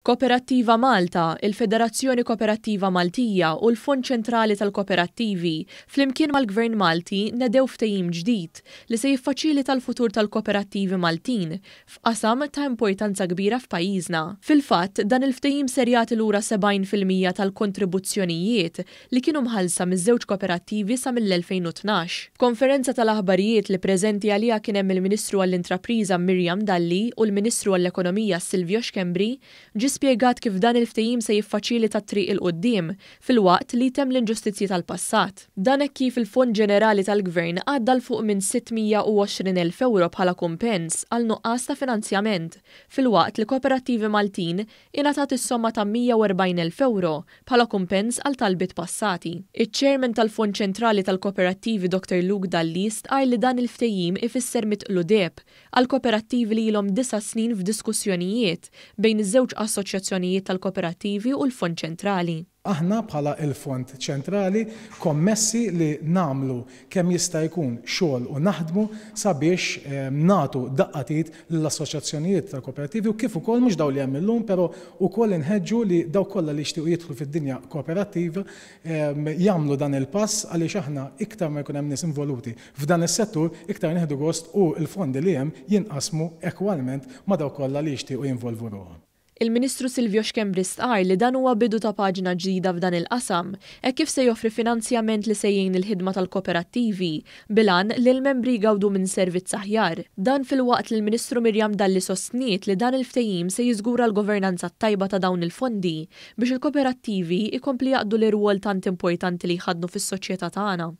Koperattiva Malta, il-Federazzjoni Kooperattiva Maltija u l-Fond Ċentrali tal-Kooperattivi flimkien mal-Gvern Malti nedew ftehim ġdid li se jiffaċilita l-futur tal-kooperattivi Maltin f'qasam ta' importanza kbira f'pajjiżna. Fil-fatt, dan il-ftehim ser jagħti lura 70% tal-kontribuzzjonijiet li kienu mħallsa miż-żewġ kooperattivi sa mill-2012. Konferenza tal-aħbarijiet li preżenti għaliha kien hemm il-Ministru għall-Intrapriża Miriam Dalli u l-Ministru għall-Ekonomija Silvio Xkembri spjegat kif dan il-ftehim se jiffaċilita t-triq il-qudiem fil-waqt li temm l-inġustizzji tal-passat. Dan hekk kif il-Fond Ġenerali tal-Gvern għadda l-fuq minn 620,000 euro bħala kumpens għal nuqqas ta' finanzjament, fil-waqt li kooperattivi Maltin ingħatat is-somma ta' 140,000 euro bħala kumpens għal talbiet passati. Iċ-Chairman tal-Fond Ċentrali tal-Kooperattivi Dr. Luke Dalli stqarr li dan il-ftehim ifisser mitqlu deb għal kooperattivi li ilhom 9 snin f'diskussjonijiet bejn iż-żewġ assoċjazzjonijiet tal-kooperattivi u l-Fond Ċentrali. Aħna bħala il-Fond Ċentrali kommessi li namlu kemm jista' jkun xogħol u naħdmu sabiex nagħtu daqqatit lill-assoċjazzjonijiet tal-kooperattivi u kif ukoll mhux daw li hemm illum, però ukoll inħeġġu li daw kollha li jixtiequ jidħlu fid-dinja kooperattiva jagħmlu dan il-pass għaliex aħna iktar ma jkun hemm nies involuti f'dan is-settur iktar nieħdu gost u l-fondi li hemm jinqasmu ekwalment ma' daw kollha li jixtiequ jinvolvu ruhom. Il-Ministru Silvio Xkembri stqarr li dan huwa bidu ta' paġna ġdida f'dan il-qasam, hekk kif se joffri finanzjament li se jgħin il-ħidma tal-kooperattivi bilan li l-membri jgawdu minn servizz aħjar. Dan fil-waqt li l-Ministru Miriam Dalli sostniet li dan il-ftehim se jiżgura l-governanza tajba ta' dawn il-fondi biex il-kooperattivi ikompli jaqdu l-irwol tant importanti li jħadnu fis-soċjetà tagħna.